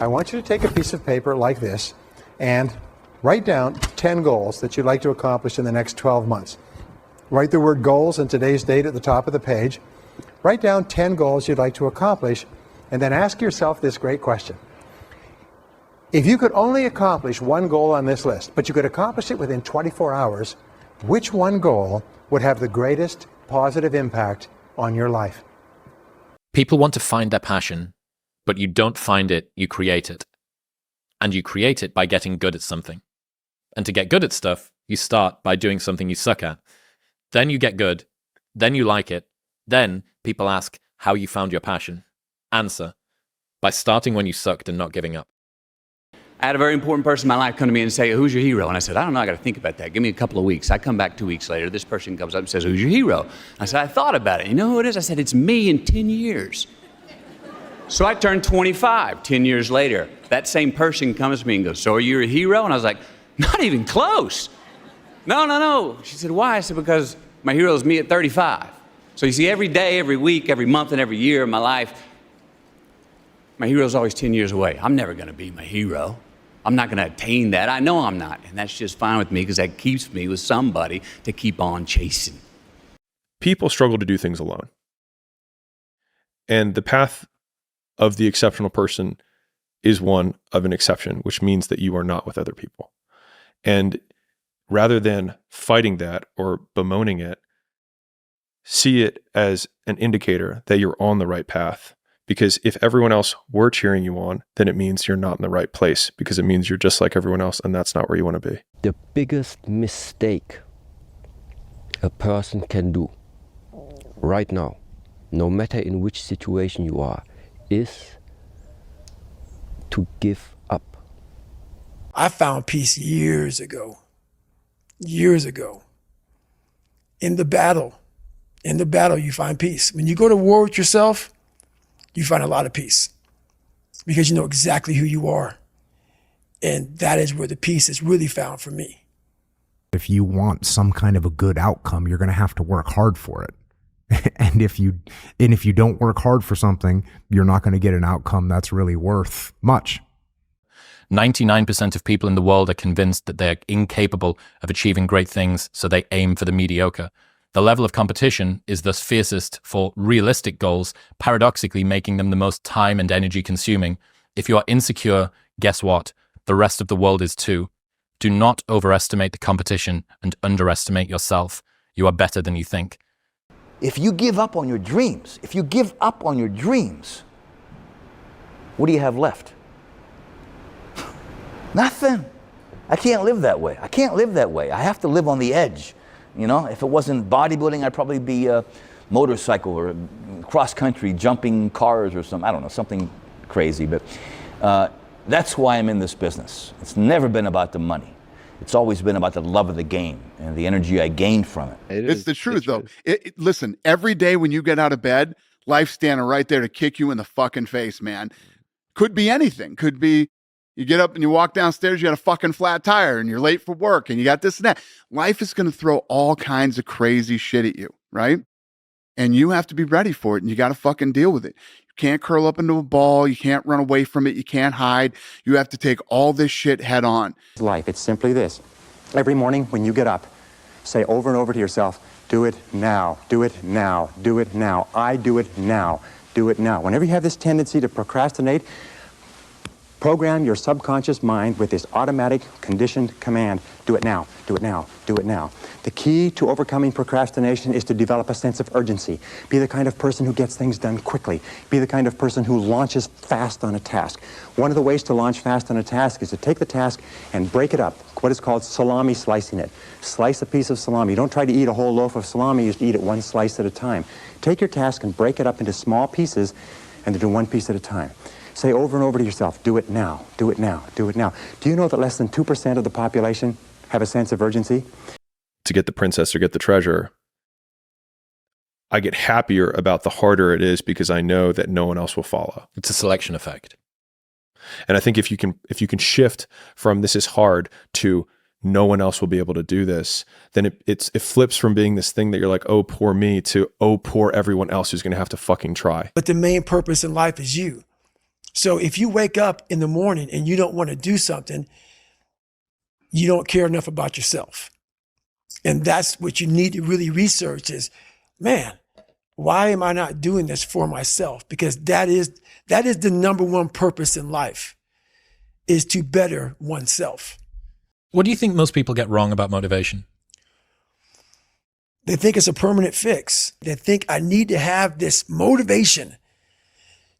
I want you to take a piece of paper like this and write down 10 goals that you'd like to accomplish in the next 12 months. Write the word goals and today's date at the top of the page. Write down 10 goals you'd like to accomplish, and then ask yourself this great question. If you could only accomplish one goal on this list, but you could accomplish it within 24 hours, which one goal would have the greatest positive impact on your life? People want to find their passion, but you don't find it, you create it. And you create it by getting good at something. And to get good at stuff, you start by doing something you suck at. Then you get good. Then you like it. Then people ask how you found your passion. Answer: by starting when you sucked and not giving up. I had a very important person in my life come to me and say, who's your hero? And I said, I don't know, I got to think about that. Give me a couple of weeks. I come back 2 weeks later. This person comes up and says, who's your hero? I said, I thought about it. You know who it is? I said, it's me in 10 years. So I turned 25 10 years later. That same person comes to me and goes, so are you a hero? And I was like, not even close. No. She said, why? I said, because my hero is me at 35. So you see, every day, every week, every month, and every year of my life, my hero is always 10 years away. I'm never going to be my hero. I'm not going to attain that. I know I'm not. And that's just fine with me because that keeps me with somebody to keep on chasing. People struggle to do things alone. And the path of the exceptional person is one of an exception, which means that you are not with other people. And rather than fighting that or bemoaning it, see it as an indicator that you're on the right path. Because if everyone else were cheering you on, then it means you're not in the right place, because it means you're just like everyone else, and that's not where you want to be. The biggest mistake a person can do right now, no matter in which situation you are, is to give up. I found peace years ago. In the battle, you find peace. When you go to war with yourself, you find a lot of peace because you know exactly who you are. And that is where the peace is really found for me. If you want some kind of a good outcome, you're going to have to work hard for it. And if you don't work hard for something, you're not going to get an outcome that's really worth much. 99% of people in the world are convinced that they're incapable of achieving great things, so they aim for the mediocre. The level of competition is thus fiercest for realistic goals, paradoxically making them the most time and energy consuming. If you are insecure, guess what? The rest of the world is too. Do not overestimate the competition and underestimate yourself. You are better than you think. If you give up on your dreams, what do you have left? Nothing. I can't live that way. I have to live on the edge. You know, if it wasn't bodybuilding, I'd probably be a motorcycle or cross country, jumping cars or something. I don't know, something crazy. But that's why I'm in this business. It's never been about the money. It's always been about the love of the game and the energy I gain from it. It's the truth, though. Listen, every day when you get out of bed, life's standing right there to kick you in the fucking face, man. Could be anything. Could be you get up and you walk downstairs, you got a fucking flat tire and you're late for work and you got this and that. Life is going to throw all kinds of crazy shit at you, right? And you have to be ready for it and you got to fucking deal with it. You can't curl up into a ball. You can't run away from it. You can't hide. You have to take all this shit head on. Life, it's simply this. Every morning when you get up, say over and over to yourself, do it now, do it now, do it now. I do it now, do it now. Whenever you have this tendency to procrastinate, program your subconscious mind with this automatic conditioned command, do it now, do it now, do it now. The key to overcoming procrastination is to develop a sense of urgency. Be the kind of person who gets things done quickly. Be the kind of person who launches fast on a task. One of the ways to launch fast on a task is to take the task and break it up, what is called salami slicing it. Slice a piece of salami. You don't try to eat a whole loaf of salami, you just eat it one slice at a time. Take your task and break it up into small pieces and do one piece at a time. Say over and over to yourself, do it now, do it now, do it now. Do you know that less than 2% of the population have a sense of urgency? To get the princess or get the treasure, I get happier about the harder it is because I know that no one else will follow. It's a selection effect. And I think if you can shift from this is hard to no one else will be able to do this, then it flips from being this thing that you're like, oh, poor me, to oh, poor everyone else who's going to have to fucking try. But the main purpose in life is you. So if you wake up in the morning and you don't want to do something, you don't care enough about yourself. And that's what you need to really research is, man, why am I not doing this for myself? Because that is the number one purpose in life, is to better oneself. What do you think most people get wrong about motivation? They think it's a permanent fix. They think I need to have this motivation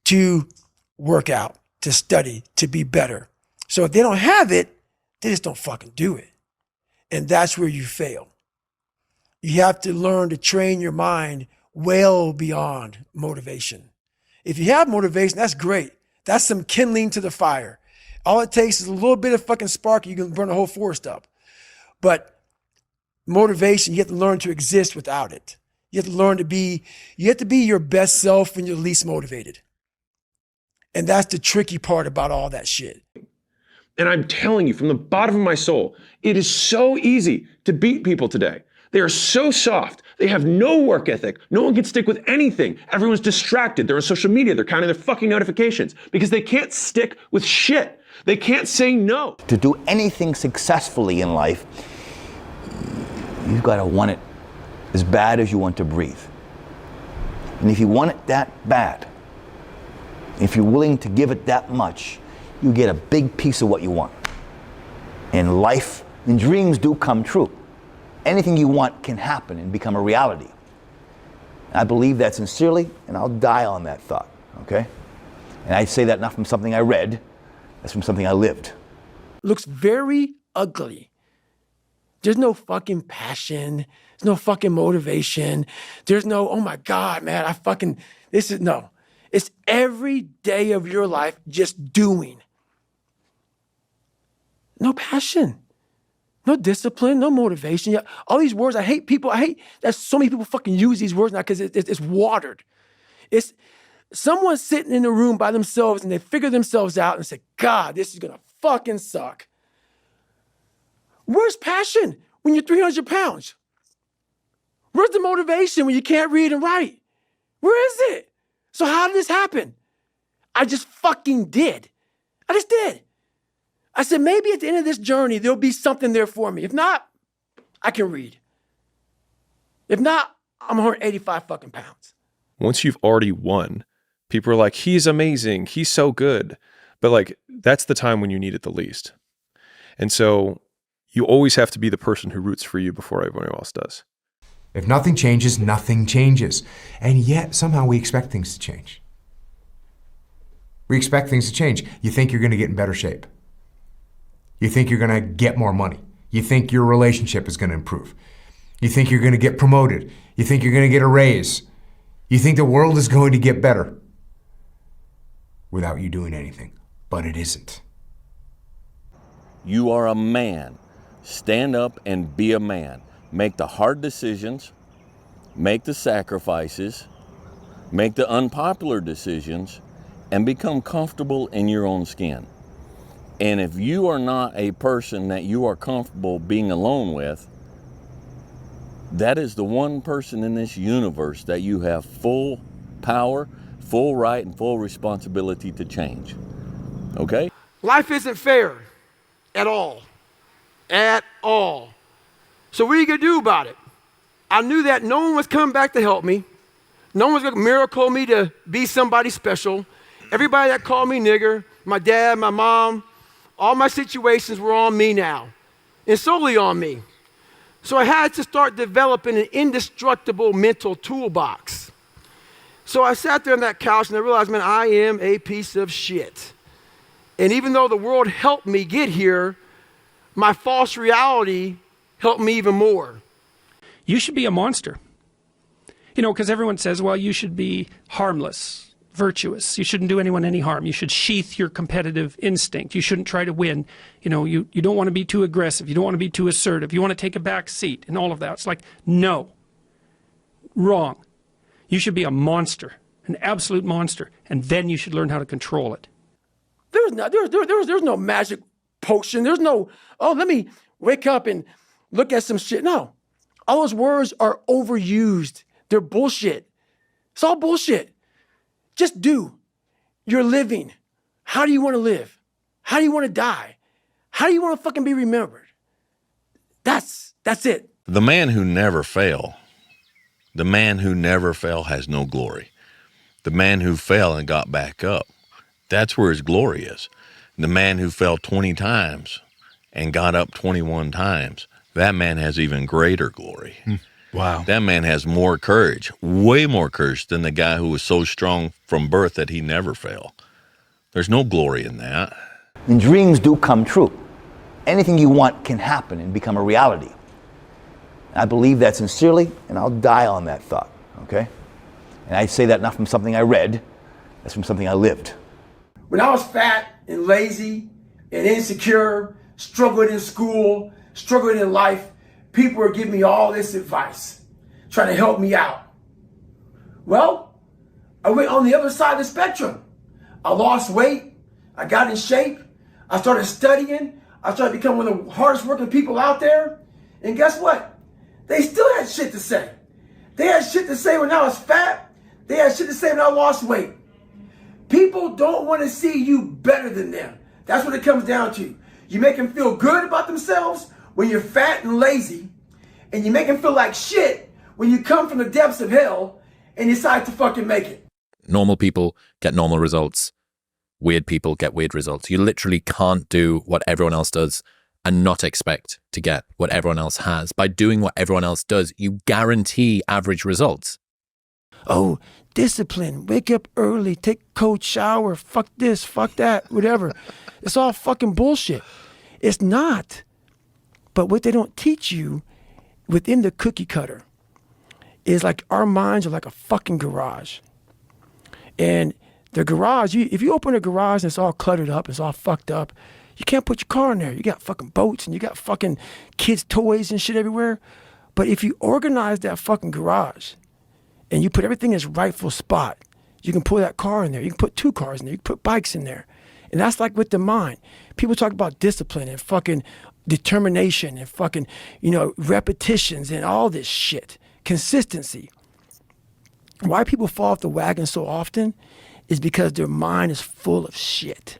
to work out, to study, to be better. So if they don't have it, they just don't fucking do it. And that's where you fail. You have to learn to train your mind well beyond motivation. If you have motivation, that's great. That's some kindling to the fire. All it takes is a little bit of fucking spark, you can burn the whole forest up. But motivation, you have to learn to exist without it. You have to learn to be your best self when you're least motivated. And that's the tricky part about all that shit. And I'm telling you from the bottom of my soul, it is so easy to beat people today. They are so soft. They have no work ethic. No one can stick with anything. Everyone's distracted. They're on social media. They're counting their fucking notifications because they can't stick with shit. They can't say no. To do anything successfully in life, you've got to want it as bad as you want to breathe. And if you want it that bad, if you're willing to give it that much, you get a big piece of what you want. And life and dreams do come true. Anything you want can happen and become a reality. I believe that sincerely, and I'll die on that thought, okay? And I say that not from something I read, that's from something I lived. Looks very ugly. There's no fucking passion. There's no fucking motivation. There's no, oh my God, man, no. It's every day of your life just doing. No passion, no discipline, no motivation. Yeah, all these words, I hate that so many people fucking use these words now because it's watered. It's someone sitting in a room by themselves and they figure themselves out and say, God, this is gonna fucking suck. Where's passion when you're 300 pounds? Where's the motivation when you can't read and write? Where is it? So how did this happen? I just fucking did. I just did. I said, maybe at the end of this journey, there'll be something there for me. If not, I can read. If not, I'm 185 fucking pounds. Once you've already won, people are like, he's amazing, he's so good. But like, that's the time when you need it the least. And so you always have to be the person who roots for you before everyone else does. If nothing changes, nothing changes. And yet, somehow we expect things to change. We expect things to change. You think you're going to get in better shape. You think you're going to get more money. You think your relationship is going to improve. You think you're going to get promoted. You think you're going to get a raise. You think the world is going to get better without you doing anything. But it isn't. You are a man. Stand up and be a man. Make the hard decisions, make the sacrifices, make the unpopular decisions, and become comfortable in your own skin. And if you are not a person that you are comfortable being alone with, that is the one person in this universe that you have full power, full right, and full responsibility to change. Okay? Life isn't fair at all. At all. So what are you going to do about it? I knew that no one was coming back to help me. No one was going to miracle me to be somebody special. Everybody that called me nigger, my dad, my mom, all my situations were on me now, and solely on me. So I had to start developing an indestructible mental toolbox. So I sat there on that couch and I realized, man, I am a piece of shit. And even though the world helped me get here, my false reality helped me even more. You should be a monster. You know, because everyone says, well, you should be harmless, virtuous. You shouldn't do anyone any harm. You should sheath your competitive instinct. You shouldn't try to win. You know, you don't want to be too aggressive. You don't want to be too assertive. You want to take a back seat and all of that. It's like, no. Wrong. You should be a monster, an absolute monster, and then you should learn how to control it. There's no magic potion. There's no, oh, let me wake up and look at some shit. No. All those words are overused. They're bullshit. It's all bullshit. Just do. You're living. How do you want to live? How do you want to die? How do you want to fucking be remembered? That's it. The man who never fail has no glory. The man who fell and got back up, that's where his glory is. The man who fell 20 times and got up 21 times, that man has even greater glory. Wow. That man has more courage, way more courage than the guy who was so strong from birth that he never fell. There's no glory in that. And dreams do come true. Anything you want can happen and become a reality. I believe that sincerely, and I'll die on that thought, okay? And I say that not from something I read, that's from something I lived. When I was fat and lazy and insecure, struggling in school, struggling in life, people were giving me all this advice, trying to help me out. Well, I went on the other side of the spectrum. I lost weight, I got in shape, I started studying, I started becoming one of the hardest working people out there. And guess what? They still had shit to say. They had shit to say when I was fat. They had shit to say when I lost weight. People don't want to see you better than them. That's what it comes down to. You make them feel good about themselves when you're fat and lazy, and you make them feel like shit when you come from the depths of hell and decide to fucking make it. Normal people get normal results. Weird people get weird results. You literally can't do what everyone else does and not expect to get what everyone else has. By doing what everyone else does, you guarantee average results. Oh, discipline, wake up early, take a cold shower, fuck this, fuck that, whatever. It's all fucking bullshit. It's not. But what they don't teach you within the cookie cutter is like our minds are like a fucking garage. And the garage, if you open a garage and it's all cluttered up, it's all fucked up, you can't put your car in there. You got fucking boats and you got fucking kids' toys and shit everywhere. But if you organize that fucking garage and you put everything in its rightful spot, you can put that car in there. You can put 2 cars in there. You can put bikes in there. And that's like with the mind. People talk about discipline and fucking determination and fucking, repetitions and all this shit. Consistency. Why people fall off the wagon so often is because their mind is full of shit.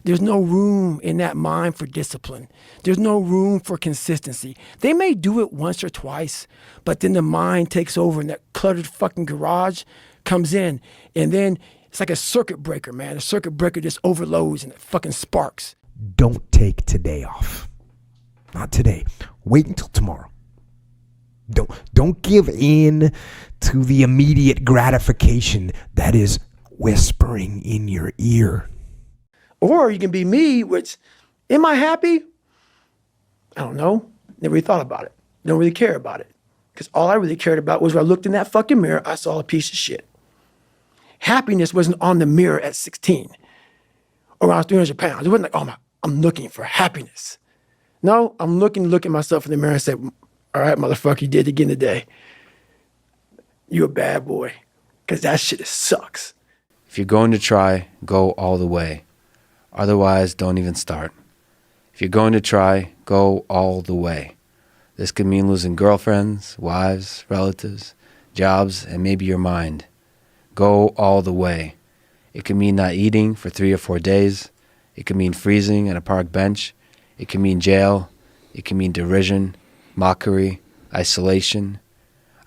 There's no room in that mind for discipline. There's no room for consistency. They may do it once or twice, but then the mind takes over and that cluttered fucking garage comes in. And then it's like a circuit breaker, man. The circuit breaker just overloads and it fucking sparks. Don't take today off. Not today. Wait until tomorrow. Don't give in to the immediate gratification that is whispering in your ear. Or you can be me, which, am I happy? I don't know. Never really thought about it. Don't really care about it. Because all I really cared about was when I looked in that fucking mirror, I saw a piece of shit. Happiness wasn't on the mirror at 16 or when I was 300 pounds. It wasn't like, I'm looking for happiness. No, I'm look at myself in the mirror and say, all right, motherfucker, you did it again today. You a bad boy. Because that shit sucks. If you're going to try, go all the way. Otherwise, don't even start. If you're going to try, go all the way. This could mean losing girlfriends, wives, relatives, jobs, and maybe your mind. Go all the way. It could mean not eating for 3 or 4 days. It could mean freezing on a park bench. It could mean jail. It can mean derision, mockery, isolation.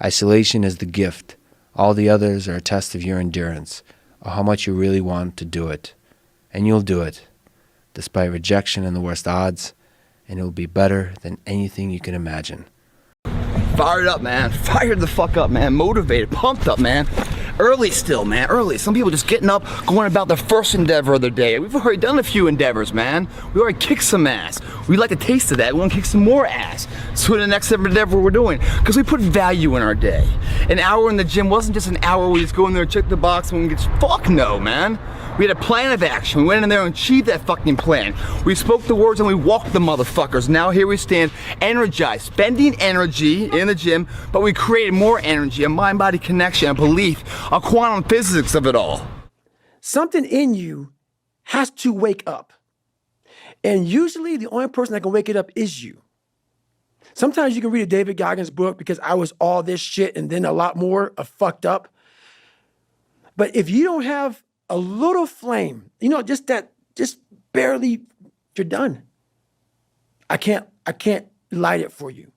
Isolation is the gift. All the others are a test of your endurance, or how much you really want to do it. And you'll do it, despite rejection and the worst odds, and it'll be better than anything you can imagine. Fired up, man. Fired the fuck up, man. Motivated, pumped up, man. Early still, man. Early. Some people just getting up, going about their first endeavor of the day. We've already done a few endeavors, man. We already kicked some ass. We like a taste of that. We want to kick some more ass. So the next endeavor we're doing, because we put value in our day. An hour in the gym wasn't just an hour where we just go in there and check the box and we get, fuck no, man. We had a plan of action. We went in there and achieved that fucking plan. We spoke the words and we walked the motherfuckers. Now here we stand, energized, spending energy in the gym, but we created more energy, a mind-body connection, a belief, a quantum physics of it all. Something in you has to wake up. And usually the only person that can wake it up is you. Sometimes you can read a David Goggins book because I was all this shit and then a lot more of fucked up. But if you don't have a little flame, just barely, you're done. I can't light it for you.